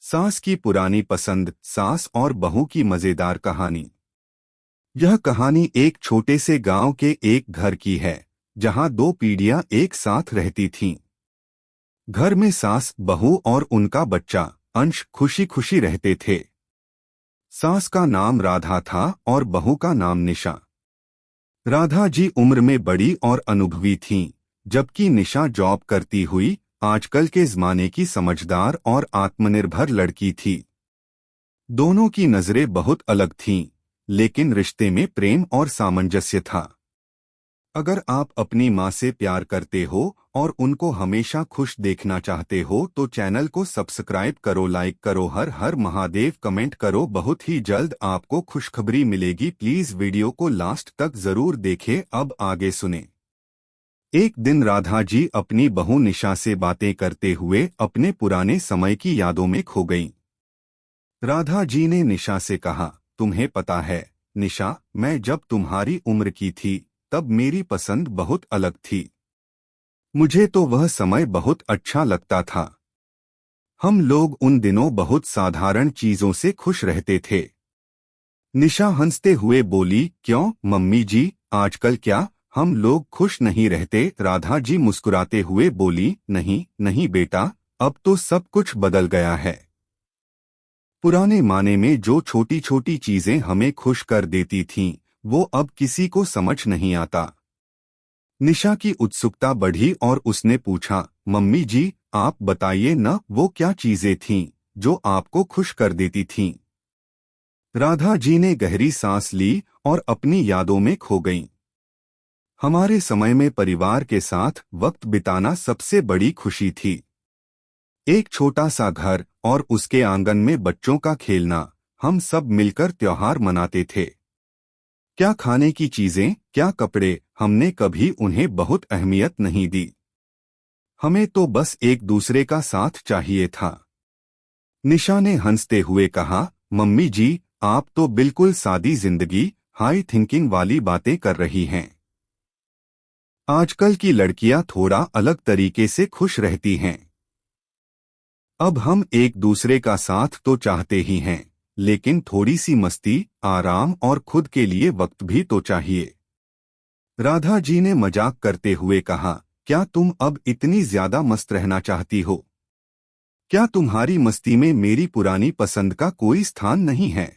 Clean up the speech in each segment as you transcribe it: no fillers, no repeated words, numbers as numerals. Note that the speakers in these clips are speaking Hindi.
सास की पुरानी पसंद, सास और बहू की मजेदार कहानी। यह कहानी एक छोटे से गांव के एक घर की है, जहां दो पीढ़ियां एक साथ रहती थीं। घर में सास, बहू और उनका बच्चा अंश खुशी खुशी रहते थे। सास का नाम राधा था और बहू का नाम निशा। राधा जी उम्र में बड़ी और अनुभवी थीं, जबकि निशा जॉब करती हुई आजकल के जमाने की समझदार और आत्मनिर्भर लड़की थी। दोनों की नजरें बहुत अलग थीं, लेकिन रिश्ते में प्रेम और सामंजस्य था। अगर आप अपनी माँ से प्यार करते हो और उनको हमेशा खुश देखना चाहते हो तो चैनल को सब्सक्राइब करो, लाइक करो, हर हर महादेव कमेंट करो। बहुत ही जल्द आपको खुशखबरी मिलेगी। प्लीज वीडियो को लास्ट तक जरूर देखें। अब आगे सुने। एक दिन राधा जी अपनी बहू निशा से बातें करते हुए अपने पुराने समय की यादों में खो गईं। राधा जी ने निशा से कहा, तुम्हें पता है निशा, मैं जब तुम्हारी उम्र की थी तब मेरी पसंद बहुत अलग थी। मुझे तो वह समय बहुत अच्छा लगता था। हम लोग उन दिनों बहुत साधारण चीजों से खुश रहते थे। निशा हंसते हुए बोली, क्यों मम्मी जी, आजकल क्या हम लोग खुश नहीं रहते? राधा जी मुस्कुराते हुए बोली, नहीं नहीं बेटा, अब तो सब कुछ बदल गया है। पुराने माने में जो छोटी छोटी चीजें हमें खुश कर देती थीं, वो अब किसी को समझ नहीं आता। निशा की उत्सुकता बढ़ी और उसने पूछा, मम्मी जी आप बताइए न, वो क्या चीजें थीं जो आपको खुश कर देती थीं? राधा जी ने गहरी सांस ली और अपनी यादों में खो गईं। हमारे समय में परिवार के साथ वक्त बिताना सबसे बड़ी खुशी थी। एक छोटा सा घर और उसके आंगन में बच्चों का खेलना, हम सब मिलकर त्योहार मनाते थे। क्या खाने की चीजें, क्या कपड़े, हमने कभी उन्हें बहुत अहमियत नहीं दी। हमें तो बस एक दूसरे का साथ चाहिए था। निशा ने हंसते हुए कहा, मम्मी जी आप तो बिल्कुल सादी जिंदगी, हाई थिंकिंग वाली बातें कर रही हैं। आजकल की लड़कियां थोड़ा अलग तरीके से खुश रहती हैं। अब हम एक दूसरे का साथ तो चाहते ही हैं, लेकिन थोड़ी सी मस्ती, आराम और खुद के लिए वक्त भी तो चाहिए। राधा जी ने मजाक करते हुए कहा, क्या तुम अब इतनी ज्यादा मस्त रहना चाहती हो? क्या तुम्हारी मस्ती में मेरी पुरानी पसंद का कोई स्थान नहीं है?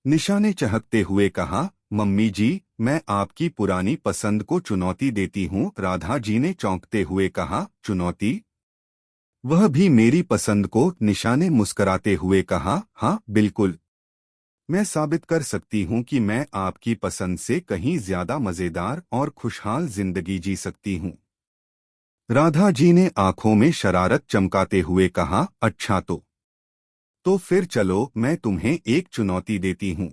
निशा ने चहकते हुए कहा, मम्मी जी मैं आपकी पुरानी पसंद को चुनौती देती हूँ। राधा जी ने चौंकते हुए कहा, चुनौती? वह भी मेरी पसंद को? निशा ने मुस्कराते हुए कहा, हाँ बिल्कुल। मैं साबित कर सकती हूँ कि मैं आपकी पसंद से कहीं ज्यादा मजेदार और खुशहाल जिंदगी जी सकती हूँ। राधा जी ने आंखों में शरारत चमकाते हुए कहा, अच्छा तो फिर चलो मैं तुम्हें एक चुनौती देती हूँ।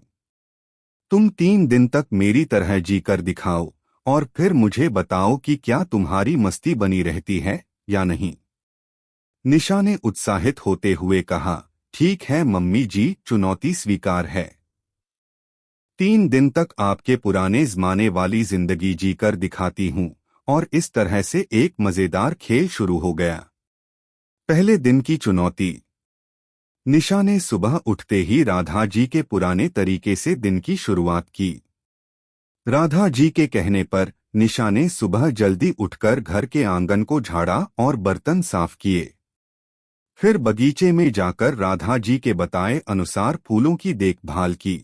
तुम 3 दिन तक मेरी तरह जी कर दिखाओ और फिर मुझे बताओ कि क्या तुम्हारी मस्ती बनी रहती है या नहीं। निशा ने उत्साहित होते हुए कहा, ठीक है मम्मी जी, चुनौती स्वीकार है। 3 दिन तक आपके पुराने जमाने वाली जिंदगी जीकर दिखाती हूँ। और इस तरह से एक मजेदार खेल शुरू हो गया। पहले दिन की चुनौती। निशा ने सुबह उठते ही राधा जी के पुराने तरीके से दिन की शुरुआत की। राधा जी के कहने पर निशा ने सुबह जल्दी उठकर घर के आंगन को झाड़ा और बर्तन साफ किए। फिर बगीचे में जाकर राधा जी के बताए अनुसार फूलों की देखभाल की।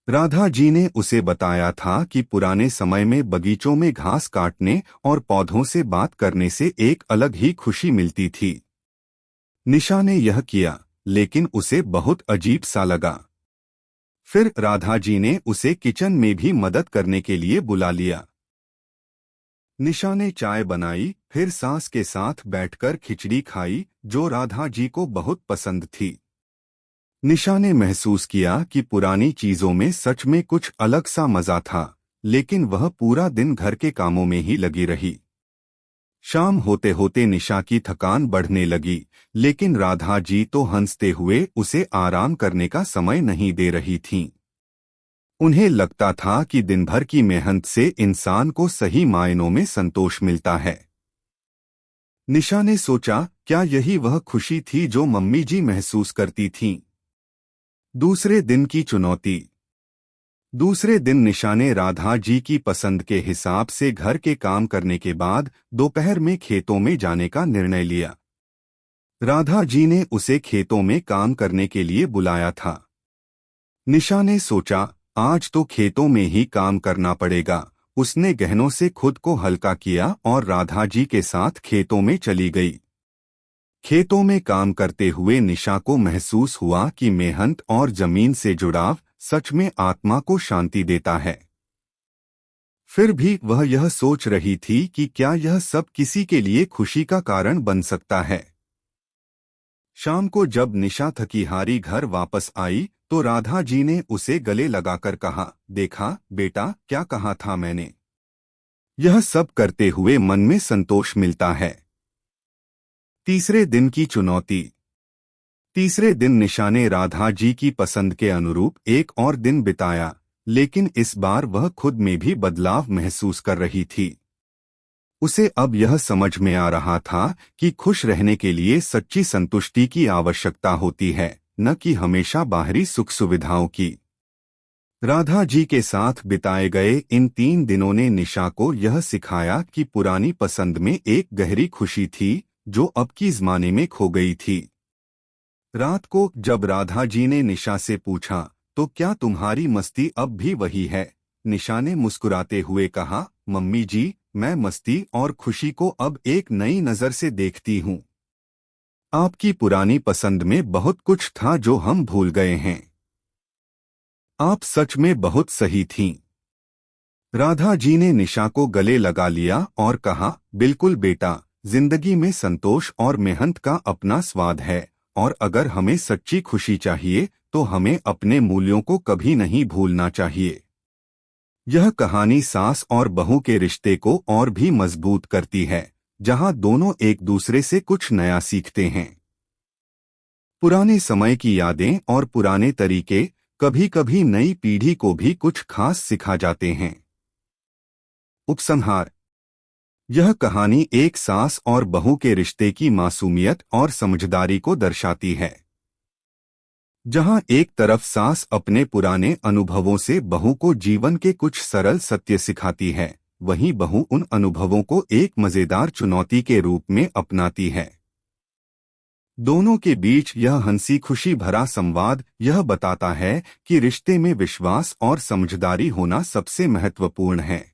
राधा जी ने उसे बताया था कि पुराने समय में बगीचों में घास काटने और पौधों से बात करने से एक अलग ही खुशी मिलती थी। निशा ने यह किया, लेकिन उसे बहुत अजीब सा लगा। फिर राधा जी ने उसे किचन में भी मदद करने के लिए बुला लिया। निशा ने चाय बनाई, फिर सास के साथ बैठकर खिचड़ी खाई, जो राधा जी को बहुत पसंद थी। निशा ने महसूस किया कि पुरानी चीजों में सच में कुछ अलग सा मजा था, लेकिन वह पूरा दिन घर के कामों में ही लगी रही। शाम होते होते निशा की थकान बढ़ने लगी, लेकिन राधा जी तो हंसते हुए उसे आराम करने का समय नहीं दे रही थीं। उन्हें लगता था कि दिन भर की मेहनत से इंसान को सही मायनों में संतोष मिलता है। निशा ने सोचा, क्या यही वह खुशी थी जो मम्मी जी महसूस करती थीं? दूसरे दिन की चुनौती। दूसरे दिन निशा ने राधा जी की पसंद के हिसाब से घर के काम करने के बाद दोपहर में खेतों में जाने का निर्णय लिया। राधा जी ने उसे खेतों में काम करने के लिए बुलाया था। निशा ने सोचा, आज तो खेतों में ही काम करना पड़ेगा। उसने गहनों से खुद को हल्का किया और राधा जी के साथ खेतों में चली गई। खेतों में काम करते हुए निशा को महसूस हुआ कि मेहनत और जमीन से जुड़ाव सच में आत्मा को शांति देता है। फिर भी वह यह सोच रही थी कि क्या यह सब किसी के लिए खुशी का कारण बन सकता है। शाम को जब निशा थकी हारी घर वापस आई तो राधा जी ने उसे गले लगाकर कहा, देखा बेटा, क्या कहा था मैंने। यह सब करते हुए मन में संतोष मिलता है। तीसरे दिन की चुनौती। तीसरे दिन निशा ने राधा जी की पसंद के अनुरूप एक और दिन बिताया, लेकिन इस बार वह खुद में भी बदलाव महसूस कर रही थी। उसे अब यह समझ में आ रहा था कि खुश रहने के लिए सच्ची संतुष्टि की आवश्यकता होती है, न कि हमेशा बाहरी सुख सुविधाओं की। राधा जी के साथ बिताए गए इन 3 दिनों ने निशा को यह सिखाया कि पुरानी पसंद में एक गहरी खुशी थी जो अब की ज़माने में खो गई थी। रात को जब राधा जी ने निशा से पूछा, तो क्या तुम्हारी मस्ती अब भी वही है? निशा ने मुस्कुराते हुए कहा, मम्मी जी, मैं मस्ती और खुशी को अब एक नई नज़र से देखती हूँ। आपकी पुरानी पसंद में बहुत कुछ था जो हम भूल गए हैं। आप सच में बहुत सही थीं। राधा जी ने निशा को गले लगा लिया और कहा, बिल्कुल बेटा, जिंदगी में संतोष और मेहनत का अपना स्वाद है, और अगर हमें सच्ची खुशी चाहिए तो हमें अपने मूल्यों को कभी नहीं भूलना चाहिए। यह कहानी सास और बहू के रिश्ते को और भी मजबूत करती है, जहां दोनों एक दूसरे से कुछ नया सीखते हैं। पुराने समय की यादें और पुराने तरीके कभी कभी नई पीढ़ी को भी कुछ खास सिखा जाते हैं। उपसंहार। यह कहानी एक सास और बहू के रिश्ते की मासूमियत और समझदारी को दर्शाती है। जहां एक तरफ सास अपने पुराने अनुभवों से बहू को जीवन के कुछ सरल सत्य सिखाती है, वहीं बहू उन अनुभवों को एक मजेदार चुनौती के रूप में अपनाती है। दोनों के बीच यह हंसी खुशी भरा संवाद यह बताता है कि रिश्ते में विश्वास और समझदारी होना सबसे महत्वपूर्ण है।